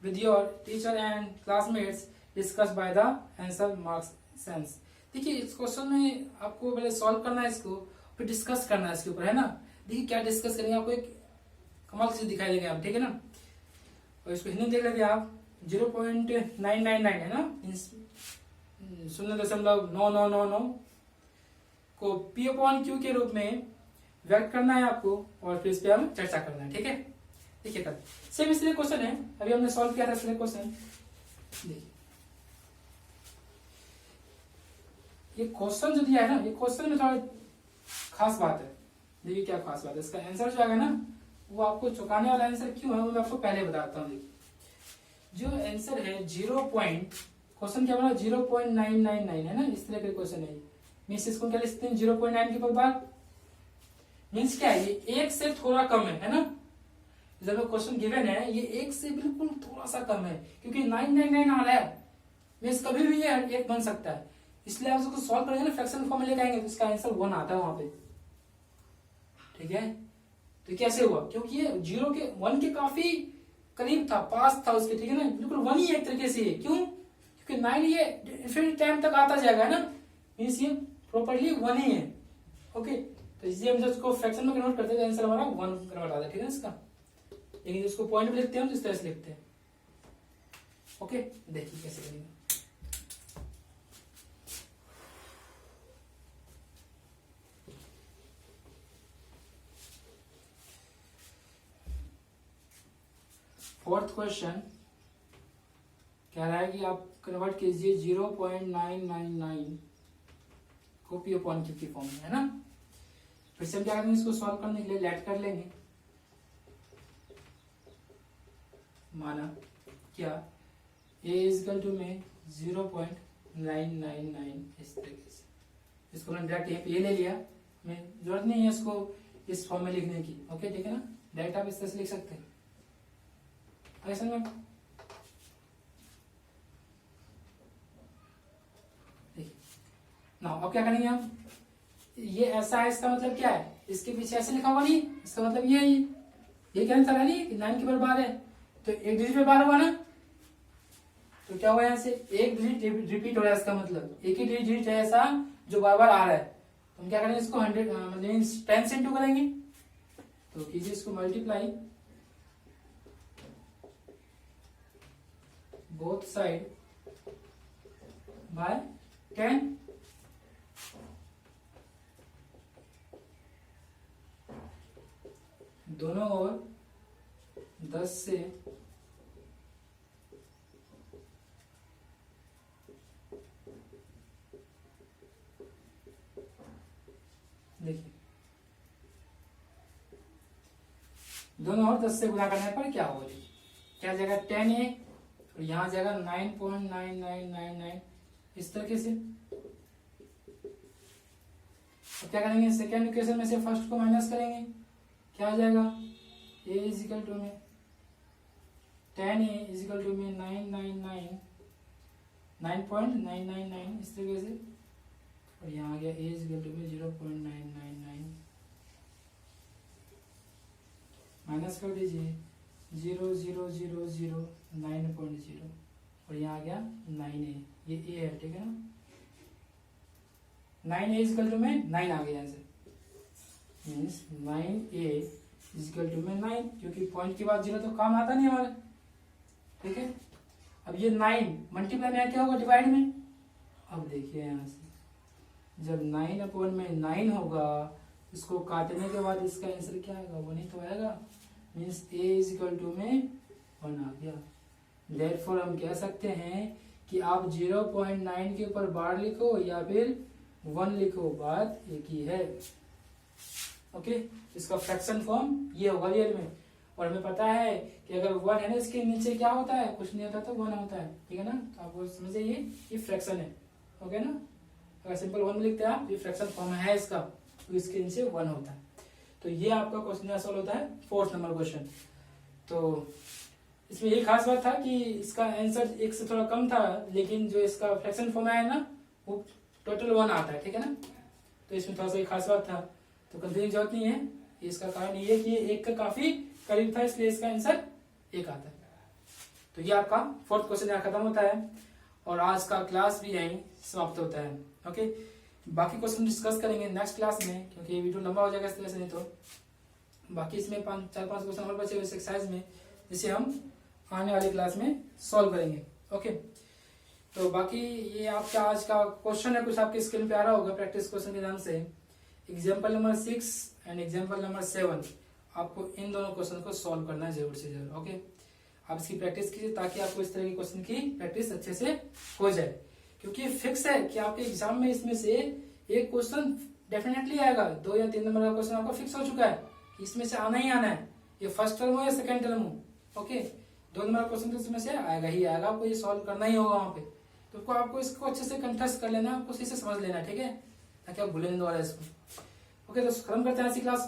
with your teacher and classmates discussed by the answer marks sense? देखिए इस क्वेश्चन में आपको पहले सॉल्व करना है इसको, फिर डिस्कस करना है इसके ऊपर, है ना। देखिए क्या डिस्कस करेंगे, आपको एक कमाल चीज दिखाई देंगे आप, ठीक है ना। और इसको हिंदी में देख लेंगे आप, 0.999 है ना, 0.9999 को P अपॉन Q के रूप में व्यक्त करना है आपको, और फिर इस पे हम चर्चा करना है, ठीक है। देखिए कल सेम इसलिए क्वेश्चन है, अभी हमने सॉल्व किया था इसलिए क्वेश्चन। देखिए ये क्वेश्चन जो दिया है ना, ये क्वेश्चन में थोड़ा खास बात है। देखिए क्या खास बात है, इसका आंसर जो आएगा ना, वो आपको चौंकाने वाला आंसर क्यों है वो मैं आपको पहले बताता हूँ। देखिए जो आंसर है क्वेश्चन क्या बना, 0.999 है ना, इस तरह का क्वेश्चन है। मीन्स इसको क्या लिखते हैं, 0.9 के बाद मीन्स क्या है, ये एक से थोड़ा कम है ना। जब क्वेश्चन गिवन है ये एक से बिल्कुल थोड़ा सा कम है, क्योंकि 999 आ रहा है, मीन्स कभी भी ये एक बन सकता है। इसलिए आप इसको सॉल्व करेंगे ना, फ्रैक्शन फॉर्म में लेके आएंगे तो इसका आंसर 1 आता है वहां पे, ठीक है। तो कैसे हुआ, क्योंकि ये 1 के काफी करीब था, पास था उसके, ठीक है ना, बिल्कुल 1 ही एक तरीके से। क्यों, क्योंकि 9 ये इन्फिनिट टाइम तक आता जाएगा ना, मीन्स ये प्रॉपर्ली 1 ही है। ओके, तो इसलिए हम जब उसको फ्रैक्शन में कन्वर्ट करते हैं तो आंसर हमारा 1 कन्वर्ट आता है, ठीक है इसका। लेकिन उसको पॉइंट में लिखते हैं तो इस तरह से लिखते हैं। ओके, देखिए कैसे करेंगे। फोर्थ क्वेश्चन कह रहा है कि आप कन्वर्ट कीजिए 0.999 को P अपॉन Q की फॉर्म में, है ना। फिर से हम क्या करेंगे, इसको सॉल्व करने के लिए लेट कर लेंगे। माना क्या A इजकल टू में 0.999 इस तरीके से, इसको मैंने डायरेक्ट यहाँ पे ये ले लिया, हमें जरूरत नहीं है इसको इस फॉर्म में लिखने की। ओके, ठीक है ना, डायरेक्ट आप इस तरह से लिख सकते हैं ऐसा में। ना अब क्या करेंगे हम, ये ऐसा है, इसका मतलब क्या है, इसके पीछे ऐसे लिखा हुआ नहीं, इसका मतलब ये क्या आंसर है नहीं कि 9 के बराबर है, तो एक डिजिट पे बार हुआ ना, तो क्या हुआ, यहाँ से एक डिजिट रिपीट हो रहा है, इसका मतलब एक ही डिजिट है ऐसा जो बार बार आ रहा है। तो हम क्या करेंगे, इसको 100 मतलब 10 से इंटू करेंगे, तो कीजिए इसको मल्टीप्लाई बोथ साइड बाय 10, दोनों ओर 10 से देखिए दोनों ओर 10 से गुणा करने पर क्या होगा, क्या जगह 10 है और यहां जगह 9.9999 इस तरीके से। अब क्या करेंगे, सेकेंड इक्वेशन में से फर्स्ट को माइनस करेंगे, क्या आ जाएगा, a इजिकल टू में 10a इजिकल टू में 9.999 इस तरीके से, और यहाँ आ गया a इजिकल टू में 0.999 माइनस कर दीजिए 0.000 और यहाँ आ गया 9a, ये a है, ठीक है ना। 9a इजिकल टू में 9 आ गया answer, means 9a is equal to में 9, क्योंकि पॉइंट के बाद 0 तो काम आता नहीं हमारा, ठीक है। अब ये 9 मल्टीप्लाई में क्या होगा, डिवाइड में। अब देखिए यहाँ से जब 9 अपॉन में 9 होगा, इसको काटने के बाद इसका आंसर क्या आएगा, 1 ही तो आएगा, मीन्स a इजिकल टू में 1 आ गया। देयरफॉर हम कह सकते हैं कि आप 0.9 के ऊपर बार लिखो या फिर 1 लिखो, बात एक ही है। ओके, इसका फ्रैक्शन फॉर्म ये होगा रियल में, और हमें पता है कि अगर 1 है ना, इसके नीचे क्या होता है, कुछ नहीं होता तो 1 होता है, ठीक है ना। तो आपको समझे ये फ्रैक्शन है, ओके ना। अगर सिंपल 1 लिखते हैं आप, ये फ्रैक्शन फॉर्म है इसका, तो इसके नीचे 1 होता है। तो ये आपका क्वेश्चन सॉल्व होता है 4th नंबर क्वेश्चन। तो इसमें ये खास बात था कि इसका आंसर एक से थोड़ा कम था, लेकिन जो इसका फ्रैक्शन फॉर्म है ना, वो टोटल 1 आता है, ठीक है ना। तो इसमें थोड़ा सा खास बात था, तो कंफ्यूजन जरूरत नहीं है, इसका कारण ये है कि ये 1 का काफी करीब था, इसलिए इसका आंसर 1 आता है। तो ये आपका 4th क्वेश्चन यहाँ खत्म होता है और आज का क्लास भी यहीं समाप्त होता है। ओके, बाकी क्वेश्चन डिस्कस करेंगे नेक्स्ट क्लास में, क्योंकि ये वीडियो लंबा हो जाएगा इस तरह से, नहीं तो बाकी इसमें 4-5 क्वेश्चन और बचे हुए इस एक्सरसाइज में, जिसे हम आने वाली क्लास में सॉल्व करेंगे। ओके, तो बाकी ये आपका आज का क्वेश्चन है, कुछ आपके स्क्रीन पे आ रहा होगा प्रैक्टिस क्वेश्चन के नाम से। Example number 6 and example number 7, आपको इन दोनों क्वेश्चन को सॉल्व करना है जरूर से जरूर। ओके, आप इसकी प्रैक्टिस कीजिए ताकि आपको इस तरह के क्वेश्चन की प्रैक्टिस अच्छे से हो जाए, क्योंकि फिक्स है कि आपके एग्जाम में इसमें से एक क्वेश्चन डेफिनेटली आएगा। 2 या 3 नंबर का क्वेश्चन आपका फिक्स हो चुका है, इसमें से आना ही आना है, ये फर्स्ट टर्म हो या सेकंड टर्म हो। ओके, 2 नंबर का क्वेश्चन तो इसमें से आएगा ही आएगा, आपको ये सॉल्व करना ही होगा वहां पे। तो आपको इसको अच्छे से कंठस्थ कर लेना, आपको सही से समझ लेना, ठीक है, ताकि आप भूलें दोबारा इसको। ओके, तो खत्म करते हैं ऐसी क्लास को।